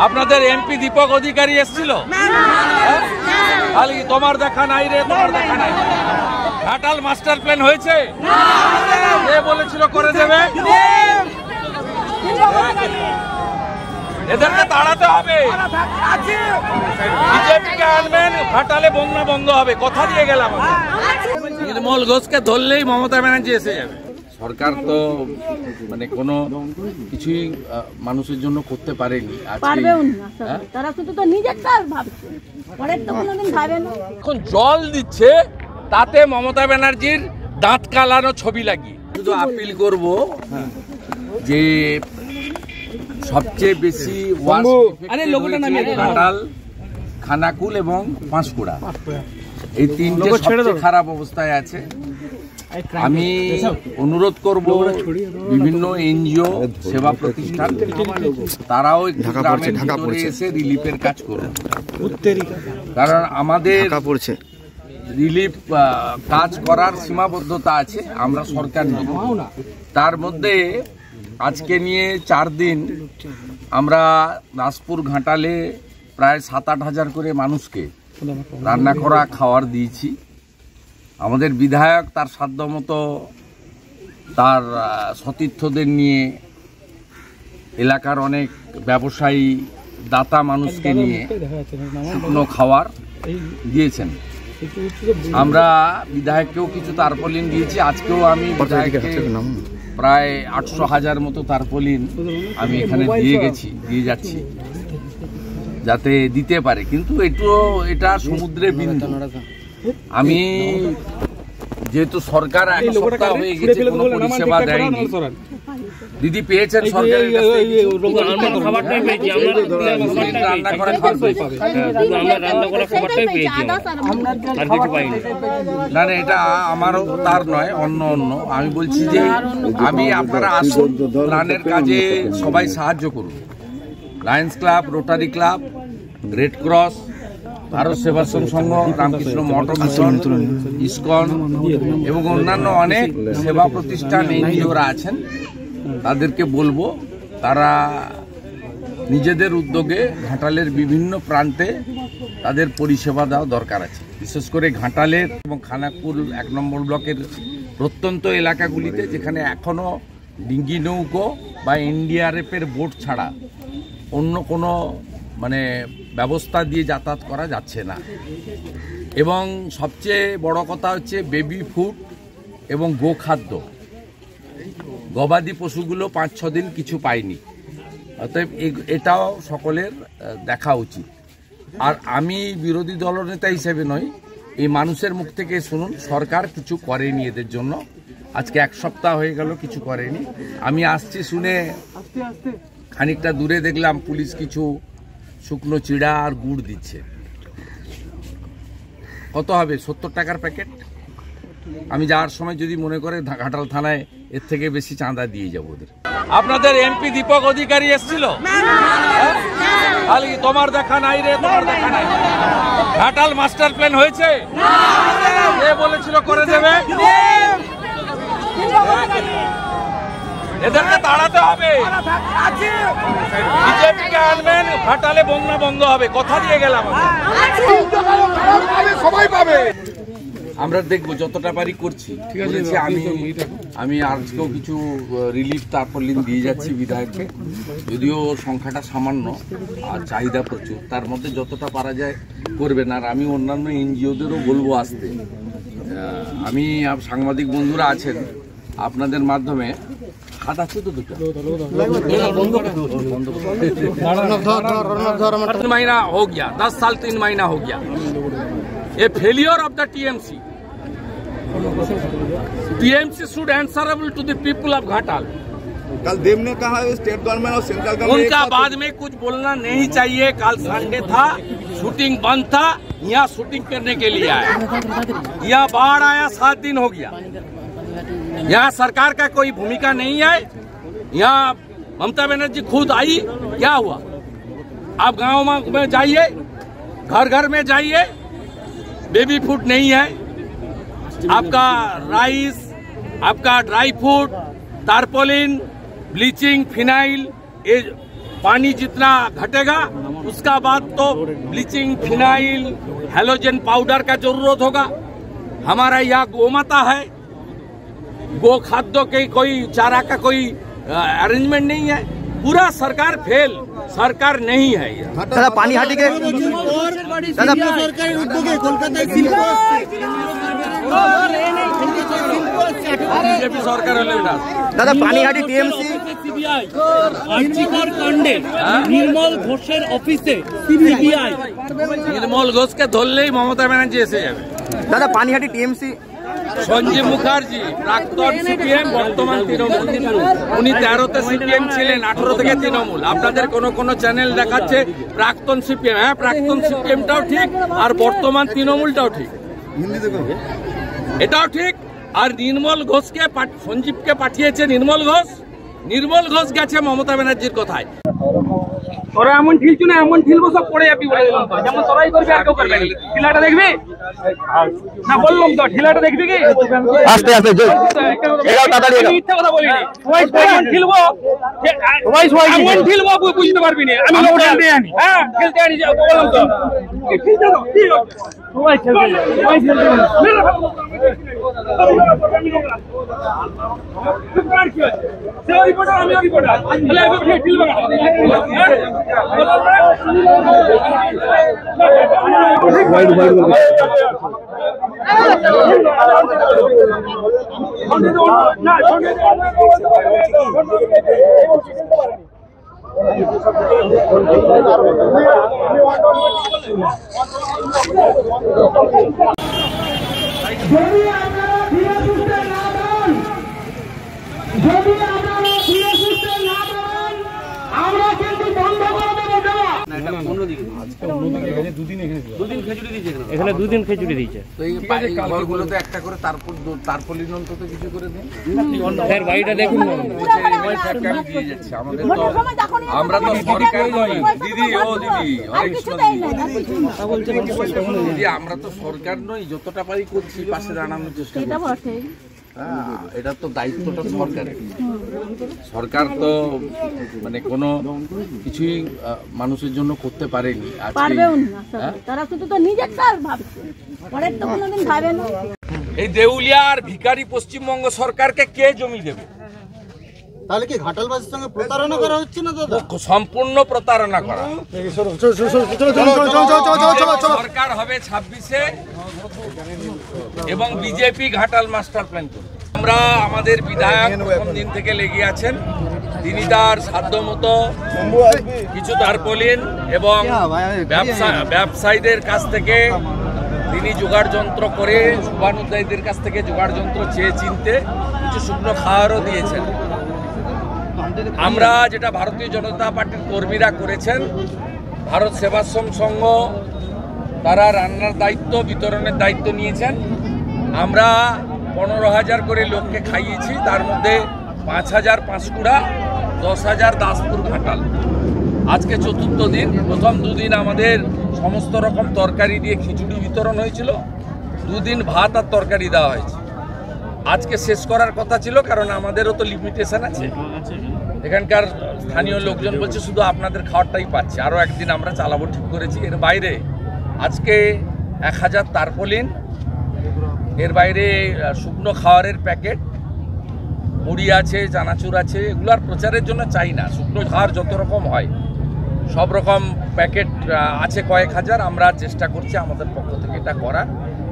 আপনাদের এমপি দীপক অধিকারী এসেছিল? খালি তোমার দেখা নাই রে, তোমার দেখা নাই। ঘাটাল মাস্টার প্ল্যান হয়েছে? কে বলেছিল করে দেবে? এদেরকে তাড়াতে হবে, বিজেপিকে আনবেন, ঘাটালে বন্যা বন্ধ হবে, কথা দিয়ে গেলাম। নির্মল ঘোষকে ধরলেই মমতা ব্যানার্জি এসে যাবে। সরকার তো মানে কোনো কিছুই মানুষের জন্য করতে পারেনি। এখন জল দিচ্ছে, তাতে মমতা ব্যানার্জির দাঁত কালানো ছবি লাগিয়ে। শুধু আপিল করব যে সবচেয়ে বেশি ঘাটাল, খানাকুল এবং পাঁশকুড়া, এই তিনটে সবচেয়ে খারাপ অবস্থায় আছে। আমি অনুরোধ করব বিভিন্ন এনজিও সেবা প্রতিষ্ঠান, তারাও গ্রামের ভিতরে এসে রিলিফের কাজ করুন, কারণ আমাদের রিলিফ কাজ করার সীমাবদ্ধতা আছে। আমরা সরকার নেই, তার মধ্যে আজকে নিয়ে 4 দিন আমরা নাসপুর ঘাটালে প্রায় 7-8 হাজার করে মানুষকে রান্না করা খাওয়ার দিয়েছি। আমাদের বিধায়ক তার সাধ্যমতো তার সতীর্থদের নিয়ে, এলাকার অনেক ব্যবসায়ী দাতা মানুষকে নিয়ে শুকনো খাওয়ার দিয়েছেন। আমরা বিধায়ককেও কিছু তারপলিন দিয়েছি। আজকেও আমি বিধায়ককে প্রায় 800,000 মতো তারপলিন আমি এখানে দিয়ে যাচ্ছি যাতে দিতে পারে, কিন্তু এটা সমুদ্রের বিন্দু। আমি যেহেতু সরকার 1 সপ্তাহ হয়ে গেছে কোনো পরিষেবা দেয়নি। দিদি পেয়েছেন সরকারের কাছ থেকে? না না, এটা আমারও তার নয়, অন্য আমি বলছি যে আমি আপনারা আসুন, ত্রাণের কাজে সবাই সাহায্য করুন। Lions Club, Rotary Club, Red Cross, Bharat Sevashram Sangha, Ramakrishna Math Mission, ISKCON এবং অন্যান্য অনেক সেবা প্রতিষ্ঠান এনজিওরা আছেন। তাদেরকে বলবো তারা নিজেদের উদ্যোগে ঘাটালের বিভিন্ন প্রান্তে তাদের পরিষেবা দেওয়া দরকার আছে। বিশেষ করে ঘাটালের এবং খানাকুল 1 নম্বর ব্লকের প্রত্যন্ত এলাকাগুলিতে, যেখানে এখনও ডিঙ্গি নৌকো বা এনডিআরএফের বোট ছাড়া অন্য কোনো মানে ব্যবস্থা দিয়ে যাতায়াত করা যাচ্ছে না। এবং সবচেয়ে বড় কথা হচ্ছে বেবি ফুড এবং গোখাদ্য, গবাদি পশুগুলো 5-6 দিন কিছু পায়নি। অতএব এটাও সকলের দেখা উচিত। আর আমি বিরোধী দলনেতা হিসেবে নয়, এই মানুষের মুখ থেকে শুনুন, সরকার কিছু করেনি এদের জন্য। আজকে 1 সপ্তাহ হয়ে গেল কিছু করেনি। আমি আসছি শুনে খানিকটা দূরে দেখলাম পুলিশ কিছু শুকনো চিড়া আর গুড় দিচ্ছে। কত হবে? 70 টাকার প্যাকেট। আমি যাওয়ার সময় যদি মনে করে ঘাটাল থানায় এর থেকে বেশি চাঁদা দিয়ে যাবো ওদের। আপনাদের এমপি দীপক অধিকারী এসেছিল? খালি তোমার দেখা নাই রে, তোমার দেখা নাই। ঘাটাল মাস্টার প্ল্যান হয়েছে? কে বলেছিল করে দেবে? এদেরকে তাড়াতে হবে, বিজেপিকে আনবেন, ঘাটালে বন্যা বন্ধ হবে, কথা দিয়ে গেলাম। সবাই পাবে। আমরা দেখবো যতটা পারি করছি। আমি আজকেও কিছু রিলিফ তারপলিন দিয়ে যাচ্ছি বিধায়ককে, যদিও সংখ্যাটা সামান্য আর চাহিদা প্রচুর। তার মধ্যে যতটা পারা যায় করবেন। আর আমি অন্যান্য এনজিওদেরও বলবো আসতে। আমি সাংবাদিক বন্ধুরা আছেন, আপনাদের মাধ্যমে हाथ আছে তো দুটো 3 महीना हो गया, 10 साल 3 महीना हो गया। ये failure of the TMC. TMC should answerable to the people of Ghatal. कल देव ने कहा स्टेट गवर्नमेंट और सेंट्रल गवर्नमेंट उनका बाद में कुछ बोलना नहीं चाहिए। कल संडे था, शूटिंग बंद था, यहाँ शूटिंग करने के लिए आया। यहाँ बाढ़ आया 7 दिन हो गया। यहाँ सरकार का कोई भूमिका नहीं है। यहाँ ममता बनर्जी खुद आई, क्या हुआ? आप गांव में जाइए, घर घर में जाइए, बेबी फूड नहीं है। आपका राइस, आपका dry fruit, tarpaulin, bleaching, phenyl, ये पानी जितना घटेगा उसका बाद तो ब्लीचिंग, फिनाइल, हैलोजन पाउडर का जरूरत होगा। हमारा यहाँ गोमाता है, गो खाद्यों के कोई चारा का कोई अरेंजमेंट नहीं है। पूरा सरकार फेल, सरकार नहीं है ये। दादा पानीहाटी के दादा সরকারি উদ্যোগে কলকাতায় শিল্প बीजेपी सरकार হলে এটা दादा पानीहाटी टीएमसी সিবিআই আর্চিকর কাণ্ডে নির্মল ঘোষের অফিসে সিবিআই নির্মল ঘোষকে ধরলেই মমতা ব্যানার্জি এসে যাবে। दादा पानीहाटी टीएमसी সঞ্জীব মুখার্জি প্রাক্তন সিপিএম, বর্তমান তৃণমূল। উনি 13তে সিপিএম ছিলেন, 18 থেকে তৃণমূল। আপনাদের কোন চ্যানেল দেখাচ্ছে প্রাক্তন সিপিএম। হ্যাঁ, প্রাক্তন সিপিএমটাও ঠিক, আর বর্তমান তৃণমূলটাও ঠিক, এটাও ঠিক। আর নির্মল ঘোষকে সঞ্জীবকে পাঠিয়েছে নির্মল ঘোষ গেছে মমতা ব্যানার্জির কথায়। তোরা এমন ঢিলছু না, এমন ঢিলবো সব পড়ে যাবি বলে দিলাম তো। যেমন তোরাই করবি আর কেউ করবে না। ঢিলাটা দেখবি না, বললাম তো ঢিলাটা দেখবি কি? আস্তে আস্তে এগাও তাড়াতাড়ি এগাও। মিথ্যা কথা বলিনি। সবাই এমন ঢিলবো, এমন ঢিলবো বুঝতে পারবি না। আমি খেলতে আনি, হ্যাঁ খেলতে আনি, বললাম তো। খেলতে দাও, ঠিক আছে। সবাই খেলতে আমি রিপোর্টার যদি আপনারা ধীরে সুস্থে না দেন, যদি আপনারা ধীরে সুস্থে না দেন, আমরা কিন্তু বন্ধ করে দেবো দেওয়া। এখানে দুদিন খেজুরি দিয়েছে। তো এই ঘরগুলোতে একটা করে তারপলিন অন্তত কিছু করে দিন। স্যার বাড়িটা দেখুন না। দিয়ে যাচ্ছে আমাদের তো, আমরা তো সরকার নই দিদি। ও দিদি, দিদি আমরা তো সরকার নই, যতটা পারি করছি, পাশে দাঁড়ানোর চেষ্টা করছি। হ্যাঁ, এটা তো দায়িত্বটা সরকারের। সরকার তো মানে কোনো কিছুই মানুষের জন্য করতে পারেনি। তারা শুধু তো নিজেরটা ভাবছে, পরের তো কোনোদিন ভাবে না। এই দেউলিয়া আর ভিখারি পশ্চিমবঙ্গ সরকারকে কে জমি দেবে? তাহলে কি ঘাটালবাসীর সঙ্গে প্রতারণা করা হচ্ছে না দাদা? সম্পূর্ণ প্রতারণা করা। সরকার হবে 26-এ এবং বিজেপি ঘাটাল মাস্টার প্ল্যান করবে। আমরা আমাদের বিধায়ক প্রথম দিন থেকে লেগে আছেন। তিনি তার সাধ্যমতো কিছু তারপলিন এবং ব্যবসায়ীদের কাছ থেকে তিনি জোগাড় যন্ত্র করে, শুভানুধ্যায়ীদের কাছ থেকে জোগাড় যন্ত্র চেয়ে চিনতে কিছু শুকনো খাওয়ারও দিয়েছেন। আমরা যেটা ভারতীয় জনতা পার্টির কর্মীরা করেছেন, ভারত সেবাশ্রম সংঘ তারা রান্নার দায়িত্ব, বিতরণের দায়িত্ব নিয়েছেন। আমরা 15,000 করে লোককে খাইয়েছি, তার মধ্যে 5,000 পাঁশকুড়া, 10,000 দাসপুর ঘাটাল। আজকে 4র্থ দিন। প্রথম 2 দিন আমাদের সমস্ত রকম তরকারি দিয়ে খিচুড়ি বিতরণ হয়েছিল, 2 দিন ভাত আর তরকারি দেওয়া হয়েছে। আজকে শেষ করার কথা ছিল, কারণ আমাদেরও তো লিমিটেশন আছে। এখানকার স্থানীয় লোকজন বলছে শুধু আপনাদের খাওয়ারটাই পাচ্ছে, আরও একদিন আমরা চালাবো ঠিক করেছি। এর বাইরে আজকে 1000 তারপলিন, এর বাইরে শুকনো খাওয়ারের প্যাকেট, মুড়ি আছে, চানাচুর আছে। এগুলো আর প্রচারের জন্য চাই না। শুকনো খাওয়ার যত রকম হয় সব রকম প্যাকেট আছে কয়েক হাজার। আমরা চেষ্টা করছি আমাদের পক্ষ থেকে এটা করার,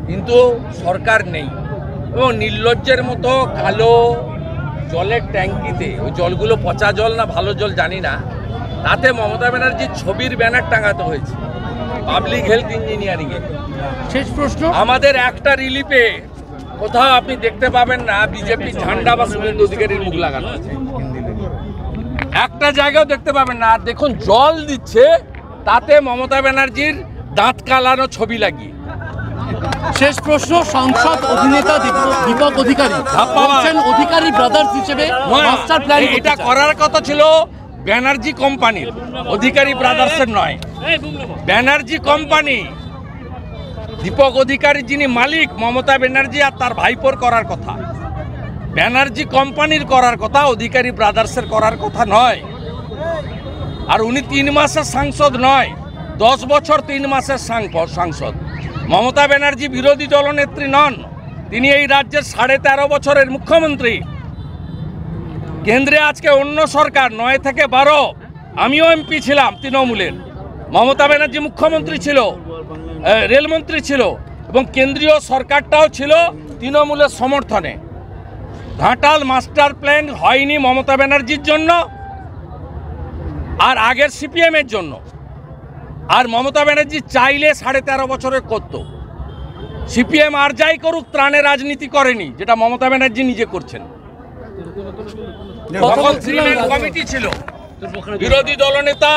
কিন্তু সরকার নেই। এবং নির্লজ্জের মতো কালো জলের ট্যাঙ্কিতে, ওই জলগুলো পচা জল না ভালো জল জানি না, তাতে মমতা ব্যানার্জির ছবির ব্যানার টাঙাতে হয়েছে পাবলিক হেলথ ইঞ্জিনিয়ারিংয়ে। শেষ প্রশ্ন, আমাদের একটা রিলিফে কোথাও আপনি দেখতে পাবেন না বিজেপি ঝান্ডা বা শুভেন্দু অধিকারীর মুখ লাগানো আছে, একটা জায়গাও দেখতে পাবেন না। আর দেখুন জল দিচ্ছে, তাতে মমতা ব্যানার্জির দাঁত কালানো ছবি লাগিয়ে। শেষ প্রশ্ন, সাংসদ অভিনেতা দীপক অধিকারী বলছেন অধিকারী ব্রাদার্স হিসেবে মাস্টার প্ল্যান এটা করার কথা ছিল ব্যানার্জি কোম্পানির, অধিকারী ব্রাদার্সের নয়। ব্যানার্জি কোম্পানি, দীপক অধিকারী যিনি মালিক, মমতা ব্যানার্জি আর তার ভাইপোর করার কথা। ব্যানার্জি কোম্পানির করার কথা, অধিকারী ব্রাদার্সের করার কথা নয়। আর উনি 3 মাসের সাংসদ নয়, 10 বছর 3 মাসের সাংসদ। মমতা ব্যানার্জি বিরোধী দলনেত্রী নন, তিনি এই রাজ্যের 13.5 বছরের মুখ্যমন্ত্রী। কেন্দ্রে আজকে অন্য সরকার, 9 থেকে 12, আমিও এমপি ছিলাম তৃণমূলের। মমতা ব্যানার্জি মুখ্যমন্ত্রী ছিল, রেলমন্ত্রী ছিল, এবং কেন্দ্রীয় সরকারটাও ছিল তৃণমূলের সমর্থনে। ঘাটাল মাস্টার প্ল্যান হয়নি মমতা ব্যানার্জির জন্য আর আগের সিপিএমের জন্য। আর মমতা ব্যানার্জি চাইলে 13.5 বছরের করত। সিপিএম আর যাই করুক, ত্রাণের রাজনীতি করেনি, যেটা মমতা ব্যানার্জি নিজে করছেন। তখন কমিটি ছিল, বিরোধী দলনেতা,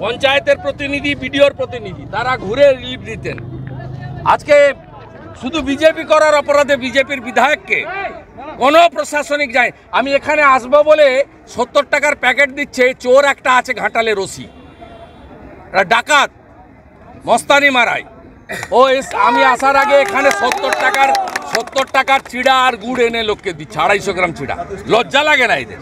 পঞ্চায়েতের প্রতিনিধি, বিডিওর প্রতিনিধি, তারা ঘুরে রিলিফ দিতেন। আজকে শুধু বিজেপি করার অপরাধে বিজেপির বিধায়ককে কোনো প্রশাসনিক যায়। আমি এখানে আসবো বলে 70 টাকার প্যাকেট দিচ্ছে, চোর একটা আছে ঘাটালে, রশি, ডাকাত, মস্তানি মারায়। আমি আসার আগে এখানে 70 টাকার চিড়া আর গুড় এনে লোককে দিচ্ছে, 250 গ্রাম চিড়া। লজ্জা লাগে না এদের?